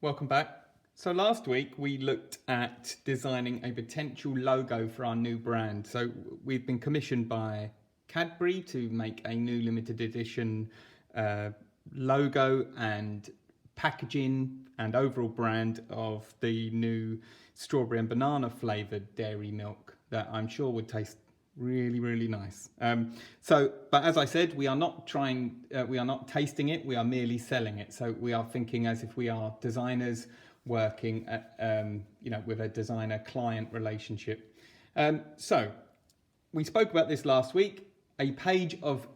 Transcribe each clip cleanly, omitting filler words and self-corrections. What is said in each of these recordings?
welcome back. So last week we looked at designing a potential logo for our new brand. So we've been commissioned by Cadbury to make a new limited edition logo and packaging and overall brand of the new strawberry and banana flavoured dairy milk that I'm sure would taste really nice. But as I said, we are not tasting it, we are merely selling it. So we are thinking as if we are designers working at, with a designer client relationship. So we spoke about this last week, a page of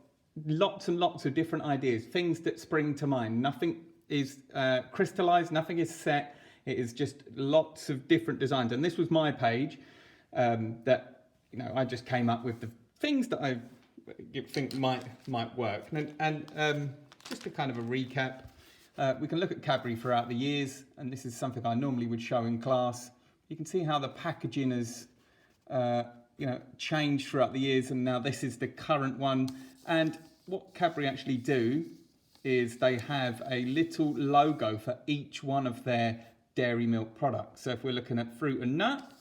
lots and lots of different ideas, things that spring to mind. Nothing is crystallized, nothing is set. It is just lots of different designs. And this was my page that I just came up with the things that I think might work. And just to kind of a recap, we can look at Cadbury throughout the years, and this is something I normally would show in class. You can see how the packaging has changed throughout the years, and now this is the current one. And what Cadbury actually do is they have a little logo for each one of their dairy milk products. So if we're looking at fruit and nut,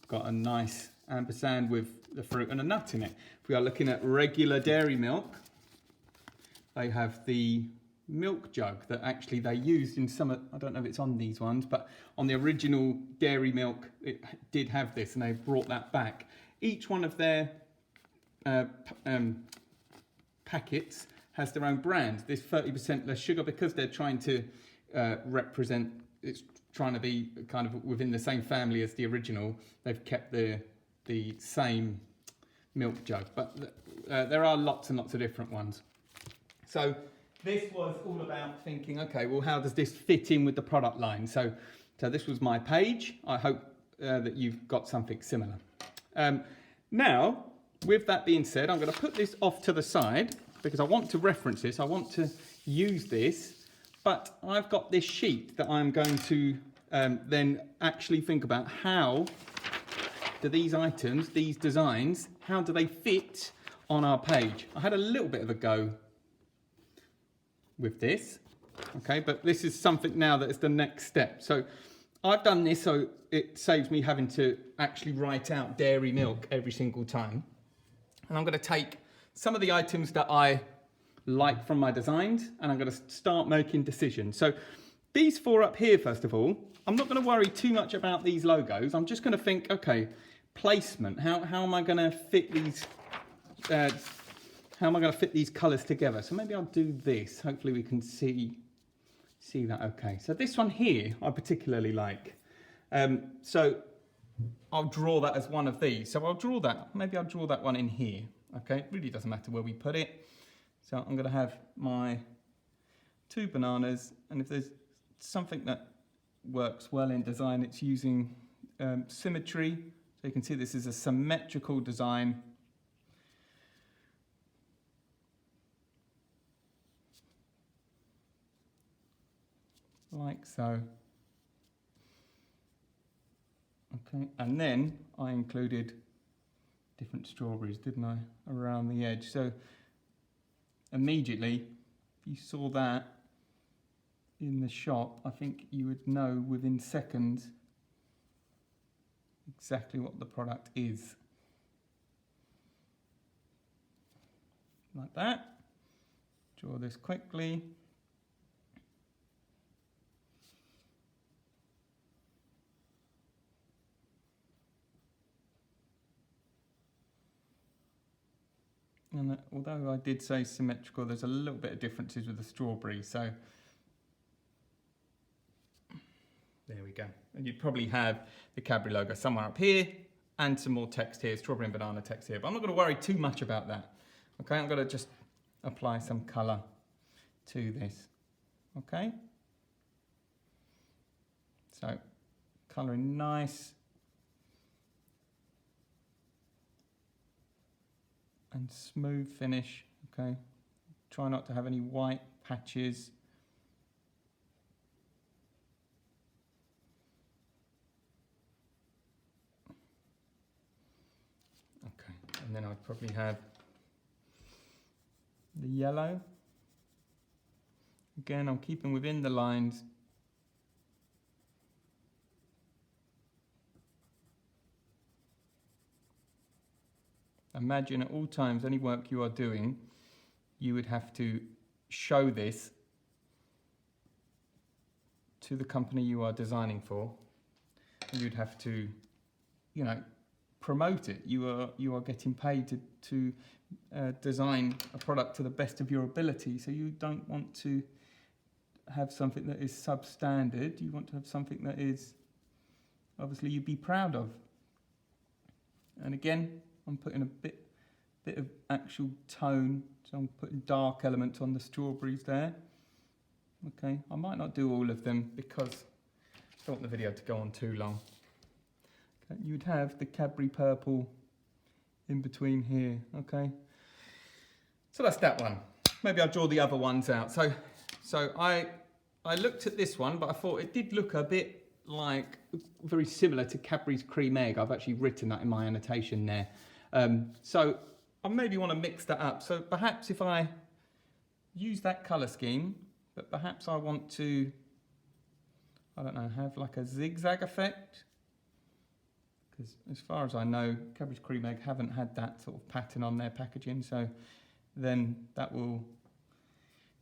got a nice ampersand with the fruit and a nut in it. If we are looking at regular dairy milk, they have the milk jug that actually they used in some, I don't know if it's on these ones, but on the original dairy milk, it did have this, and they brought that back. Each one of their packets has their own brand. This 30% less sugar, because they're trying to represent, it's trying to be kind of within the same family as the original. They've kept the same milk jug, but there are lots and lots of different ones. So this was all about thinking, okay, well, how does this fit in with the product line? So this was my page. I hope that you've got something similar. Now, with that being said, I'm going to put this off to the side because I want to reference this. I want to use this, but I've got this sheet that I'm going to then actually think about how do these items, these designs, how do they fit on our page? I had a little bit of a go with this, okay, but this is something now that is the next step. So I've done this so it saves me having to actually write out dairy milk every single time. And I'm going to take some of the items that I like from my designs, and I'm going to start making decisions. So these four up here, first of all, I'm not going to worry too much about these logos. I'm just going to think, okay, placement. How am I going to fit these? How am I going to fit these colours together? So maybe I'll do this. Hopefully we can see that. Okay. So this one here I particularly like. So I'll draw that as one of these. So I'll draw that. Maybe I'll draw that one in here. Okay. It really doesn't matter where we put it. So I'm going to have my two bananas, and if there's something that works well in design, it's using symmetry. So you can see this is a symmetrical design. Like so. Okay, and then I included different strawberries, didn't I, around the edge. So immediately, if you saw that in the shop, I think you would know within seconds exactly what the product is. Like that. Draw this quickly. And although I did say symmetrical, there's a little bit of differences with the strawberry. So there we go. And you'd probably have the Cadbury logo somewhere up here and some more text here, strawberry and banana text here. But I'm not going to worry too much about that. Okay, I'm going to just apply some colour to this. Okay. So colouring nice and smooth finish. Okay. Try not to have any white patches. And then I'd probably have the yellow. Again, I'm keeping within the lines. imagine at all times, any work you are doing, you would have to show this to the company you are designing for. You'd have to, you know, promote it. You are getting paid to design a product to the best of your ability. So you don't want to have something that is substandard. You want to have something that is obviously you'd be proud of. And again, I'm putting a bit of actual tone. So I'm putting dark elements on the strawberries there. Okay, I might not do all of them because I don't want the video to go on too long. Okay, you'd have the Cadbury purple in between here, okay? So that's that one. Maybe I'll draw the other ones out. So I looked at this one, but I thought it did look a bit like, very similar to Cadbury's cream egg. I've actually written that in my annotation there. So I maybe want to mix that up. So perhaps if I use that colour scheme, but perhaps I want to, I don't know, have like a zigzag effect. Because as far as I know, Cadbury's cream egg haven't had that sort of pattern on their packaging. So then that will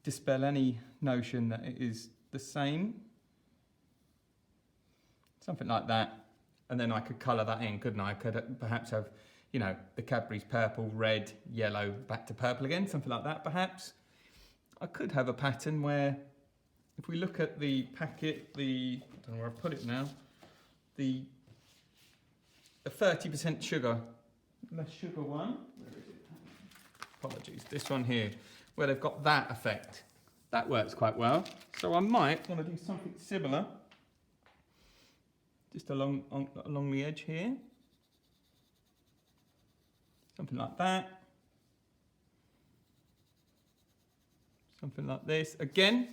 dispel any notion that it is the same. Something like that. And then I could colour that in, couldn't I? I could perhaps have, you know, the Cadbury's purple, red, yellow, back to purple again, something like that perhaps. I could have a pattern where, if we look at the packet, I don't know where I put it now, the 30% sugar, less sugar one, where is it? Apologies, this one here, where they've got that effect. That works quite well. So I might want to do something similar, just along the edge here. Something like that. Something like this. Again,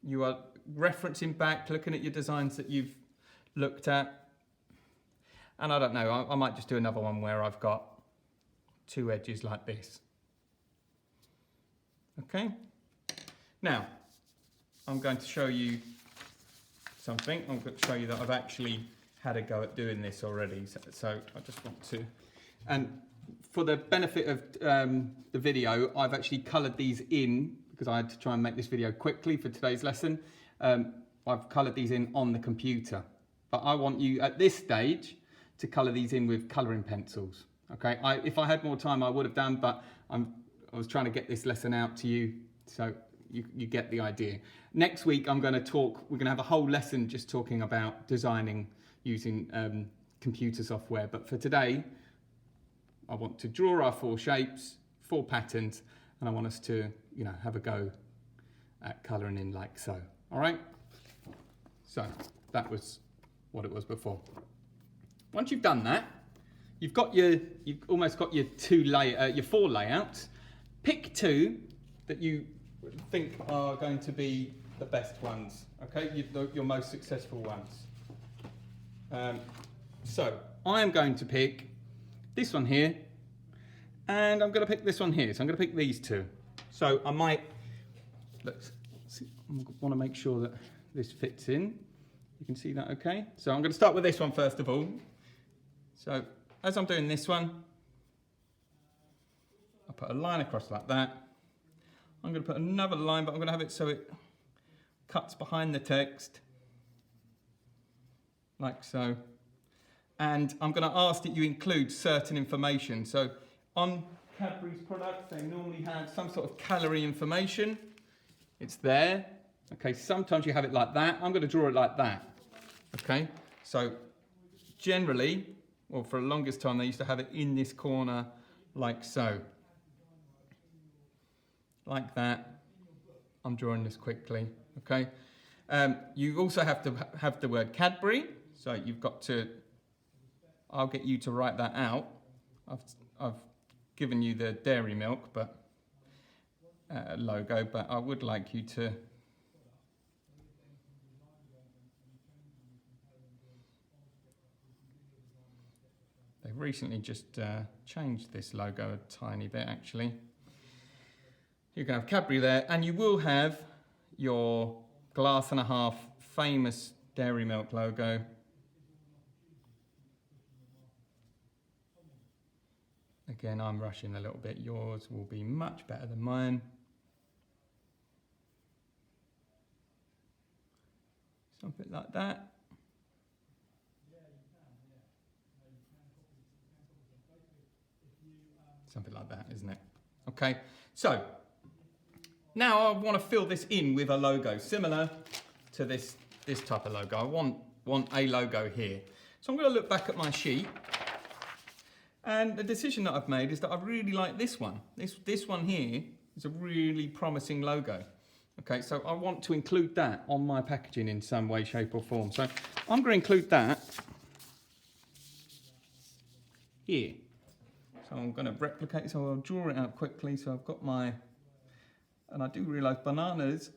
you are referencing back, looking at your designs that you've looked at. And I don't know, I might just do another one where I've got two edges like this. Okay. Now, I'm going to show you something. I'm going to show you that I've actually had a go at doing this already. So I just want to, and for the benefit of the video, I've actually coloured these in because I had to try and make this video quickly for today's lesson. I've coloured these in on the computer, but I want you at this stage to colour these in with colouring pencils. Okay, if I had more time, I would have done, but I was trying to get this lesson out to you, so you get the idea. Next week, we're going to have a whole lesson just talking about designing using computer software. But for today, I want to draw our 4 shapes, 4 patterns, and I want us to, you know, have a go at colouring in like so. All right? So that was what it was before. Once you've done that, you've almost got your 4 layouts. Pick 2 that you think are going to be the best ones, okay? Your most successful ones. So I'm going to pick this one here, and I'm going to pick this one here. So I'm going to pick these 2. So I might, let's see, I want to make sure that this fits in. You can see that okay? So I'm going to start with this one first of all. So as I'm doing this one, I put a line across like that. I'm going to put another line, but I'm going to have it so it cuts behind the text, like so. And I'm going to ask that you include certain information. So on Cadbury's products, they normally have some sort of calorie information. It's there. Okay, sometimes you have it like that. I'm going to draw it like that. Okay, so generally, well, for the longest time, they used to have it in this corner like so. Like that. I'm drawing this quickly, okay? You also have to have the word Cadbury, so you've got to, I'll get you to write that out. I've given you the dairy milk logo, but I would like you to they've recently just changed this logo a tiny bit actually. You can have Cadbury there, and you will have your glass and a half famous dairy milk logo Again, I'm rushing a little bit. Yours will be much better than mine. Something like that. Something like that, isn't it? Okay, so now I want to fill this in with a logo similar to this type of logo. I want a logo here. So I'm going to look back at my sheet, and the decision that I've made is that I really like this one. This one here is a really promising logo. Okay, so I want to include that on my packaging in some way, shape or form. So I'm going to include that here. So I'm going to replicate, so I'll draw it out quickly. So I've got my, and I do realise bananas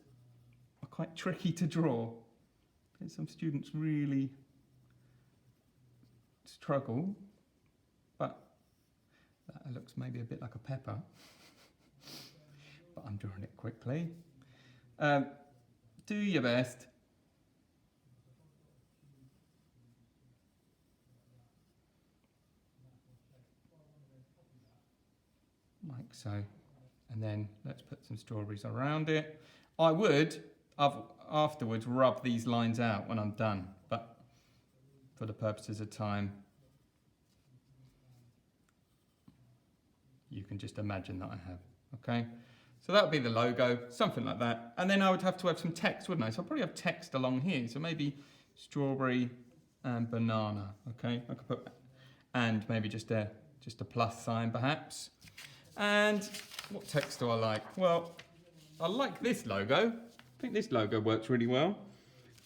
are quite tricky to draw. Some students really struggle, but that looks maybe a bit like a pepper, but I'm drawing it quickly. Do your best. Like so. And then let's put some strawberries around it. I would afterwards rub these lines out when I'm done, but for the purposes of time, you can just imagine that I have, okay? So that would be the logo, something like that. And then I would have to have some text, wouldn't I? So I'll probably have text along here. So maybe strawberry and banana, okay? I could put, and maybe just a plus sign perhaps. And what text do I like? Well, I like this logo. I think this logo works really well.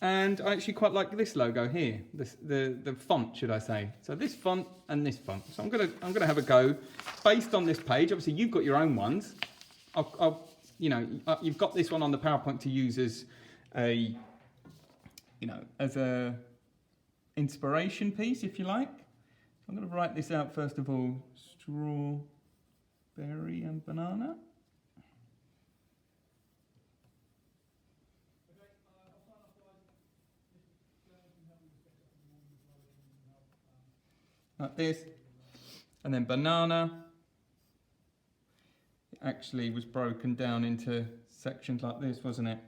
And I actually quite like this logo here, the font, should I say. So this font and this font. So I'm gonna have a go based on this page. Obviously you've got your own ones. You've got this one on the PowerPoint to use as a inspiration piece, if you like. So I'm going to write this out first of all. Strawberry and banana. Like this, and then banana. It actually was broken down into sections like this, wasn't it?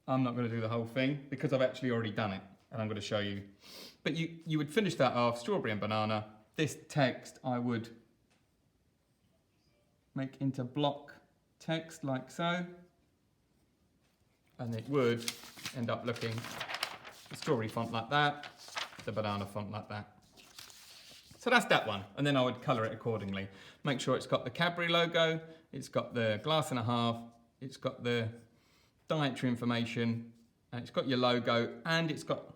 I'm not going to do the whole thing because I've actually already done it, and I'm going to show you. But you would finish that off, strawberry and banana. This text I would make into block text like so, and it would end up looking the strawberry font like that, the banana font like that. So that's that one, and then I would colour it accordingly. Make sure it's got the Cadbury logo, it's got the glass and a half, it's got the dietary information, and it's got your logo, and it's got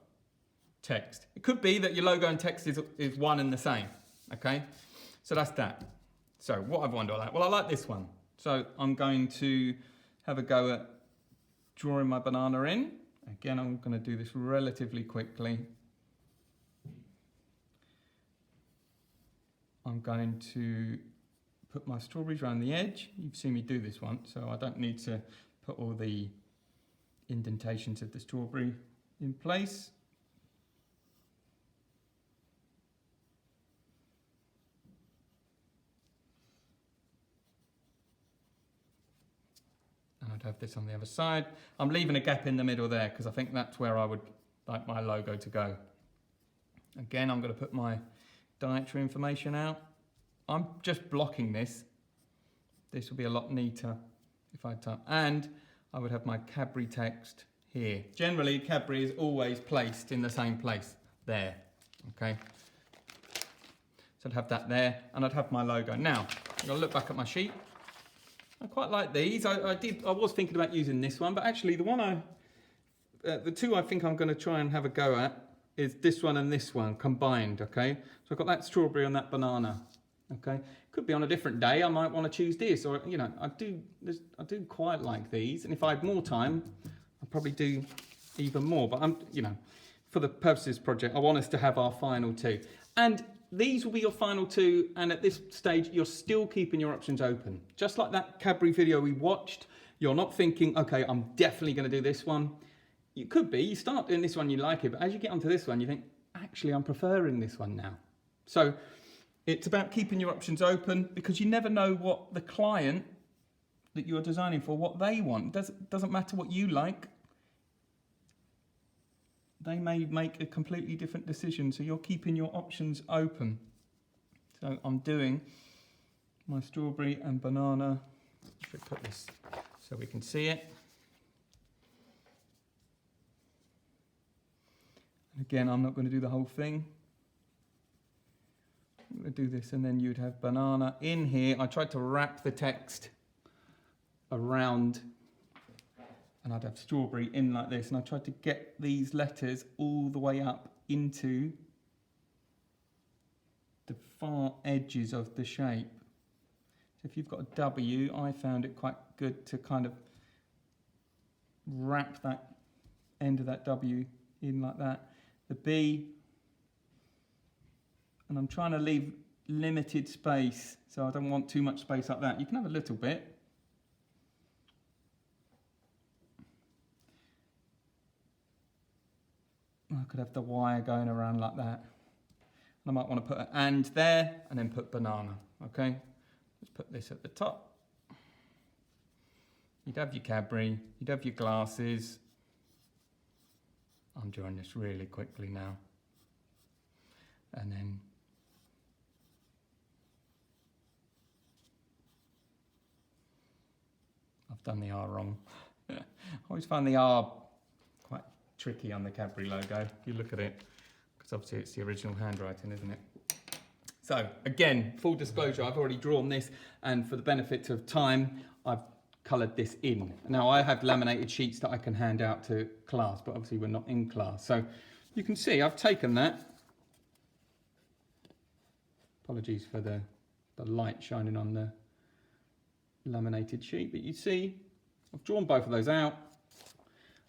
text. It could be that your logo and text is one and the same, okay? So that's that. So what other one do I like? Well, I like this one. So I'm going to have a go at drawing my banana in. Again, I'm going to do this relatively quickly. I'm going to put my strawberries around the edge. You've seen me do this once, so I don't need to put all the indentations of the strawberry in place. And I'd have this on the other side. I'm leaving a gap in the middle there because I think that's where I would like my logo to go. Again, I'm going to put my dietary information out. I'm just blocking this. This will be a lot neater if I type. And I would have my Cadbury text here. Generally, Cadbury is always placed in the same place there. Okay. So I'd have that there, and I'd have my logo. Now, I'm going to look back at my sheet. I quite like these. I was thinking about using this one, but actually the two I think I'm going to try and have a go at is this one and this one combined, okay? So I've got that strawberry and that banana, okay? Could be on a different day, I might want to choose this, or, you know, I do quite like these, and if I had more time, I'd probably do even more, but for the purposes of this project, I want us to have our final two. And these will be your final two, and at this stage, you're still keeping your options open. Just like that Cadbury video we watched, you're not thinking, okay, I'm definitely going to do this one. You could be, you start doing this one, you like it, but as you get onto this one, you think, actually, I'm preferring this one now. So It's about keeping your options open because you never know what the client that you're designing for, what they want. Doesn't matter what you like. They may make a completely different decision, so you're keeping your options open. So I'm doing my strawberry and banana. I should put this so we can see it. And again, I'm not going to do the whole thing. I'm going to do this, and then you'd have banana in here. I tried to wrap the text around, and I'd have strawberry in like this, and I tried to get these letters all the way up into the far edges of the shape. So if you've got a W, I found it quite good to kind of wrap that end of that W in like that. The B, and I'm trying to leave limited space, so I don't want too much space like that. You can have a little bit. I could have the wire going around like that. I might want to put an and there and then put banana, okay? Let's put this at the top. You'd have your Cadbury, you'd have your glasses. I'm drawing this really quickly now. And then I've done the R wrong. I always find the R quite tricky on the Cadbury logo, if you look at it, because obviously it's the original handwriting, isn't it? So again, full disclosure, I've already drawn this, and for the benefit of time, I've coloured this in. Now I have laminated sheets that I can hand out to class, but obviously we're not in class. So you can see I've taken that. Apologies for the light shining on the laminated sheet, but you see I've drawn both of those out,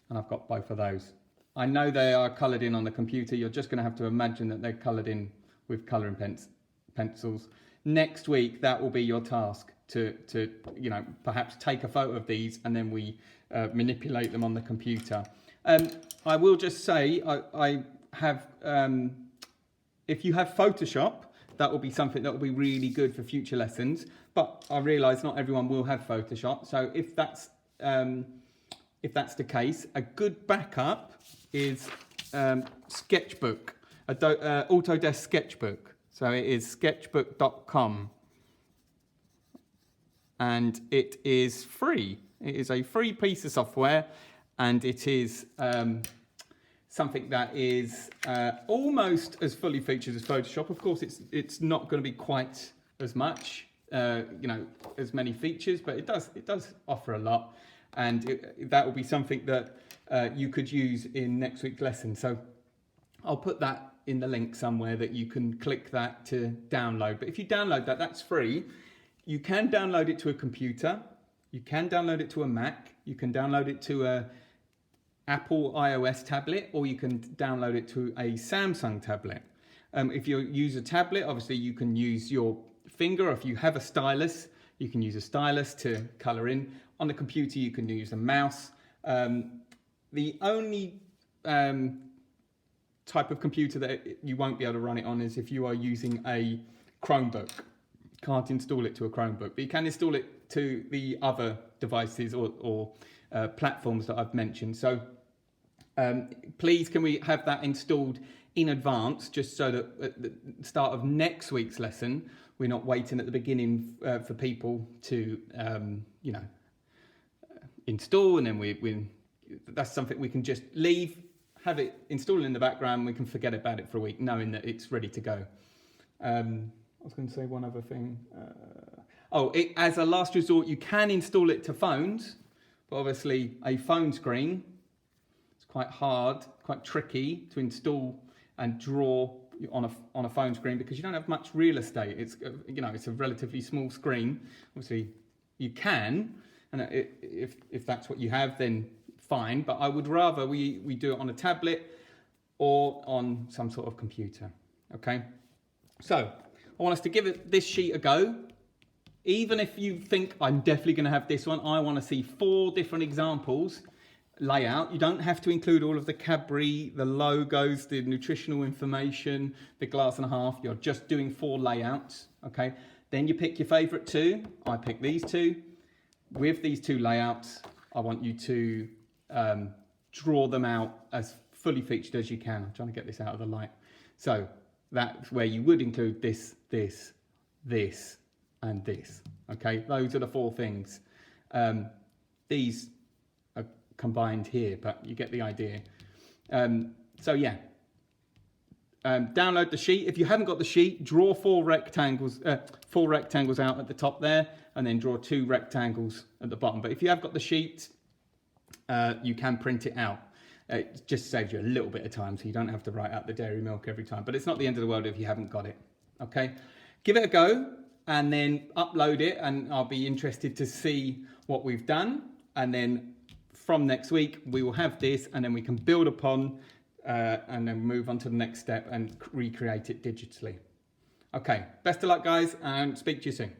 and I've got both of those. I know they are coloured in on the computer. You're just going to have to imagine that they're coloured in with colouring pencils. Next week, that will be your task to perhaps take a photo of these, and then we manipulate them on the computer. I will just say, I have, if you have Photoshop, that will be something that will be really good for future lessons. But I realise not everyone will have Photoshop. So if that's the case, a good backup is Sketchbook, Autodesk Sketchbook. So it is sketchbook.com, and it is free. It is a free piece of software, and it is something that is almost as fully featured as Photoshop. Of course, it's not going to be quite as much, as many features, but it does offer a lot, and that will be something that you could use in next week's lesson. So I'll put that in the link somewhere that you can click that to download. But if you download that, that's free. You can download it to a computer. You can download it to a Mac. You can download it to a Apple iOS tablet, or you can download it to a Samsung tablet. If you use a tablet, obviously you can use your finger, or if you have a stylus, you can use a stylus to colour in. On the computer, you can use a mouse. The only type of computer that you won't be able to run it on is if you are using a Chromebook. Can't install it to a Chromebook, but you can install it to the other devices or platforms that I've mentioned. So please, can we have that installed in advance, just so that at the start of next week's lesson, we're not waiting at the beginning for people to, install, and then that's something we can just leave, have it installed in the background, we can forget about it for a week, knowing that it's ready to go. I was going to say one other thing. As a last resort, you can install it to phones, but obviously a phone screen, it's quite hard, quite tricky to install and draw on a phone screen, because you don't have much real estate. It's a relatively small screen. Obviously, you can, and if that's what you have, then fine. But I would rather we do it on a tablet or on some sort of computer. Okay. So I want us to give this sheet a go. Even if you think I'm definitely going to have this one, I want to see 4 different examples layout. You don't have to include all of the Cadbury, the logos, the nutritional information, the glass and a half. You're just doing 4 layouts, okay? Then you pick your favorite 2. I pick these 2. With these 2 layouts, I want you to draw them out as fully featured as you can. I'm trying to get this out of the light. So that's where you would include this, this, this, and this, okay? Those are the 4 things. These are combined here, but you get the idea. So yeah, download the sheet. If you haven't got the sheet, draw 4 rectangles out at the top there, and then draw 2 rectangles at the bottom. But if you have got the sheet, you can print it out. It just saves you a little bit of time, so you don't have to write out the dairy milk every time. But it's not the end of the world if you haven't got it. Okay, give it a go and then upload it, and I'll be interested to see what we've done. And then from next week, we will have this, and then we can build upon and then move on to the next step and recreate it digitally. Okay, best of luck, guys, and speak to you soon.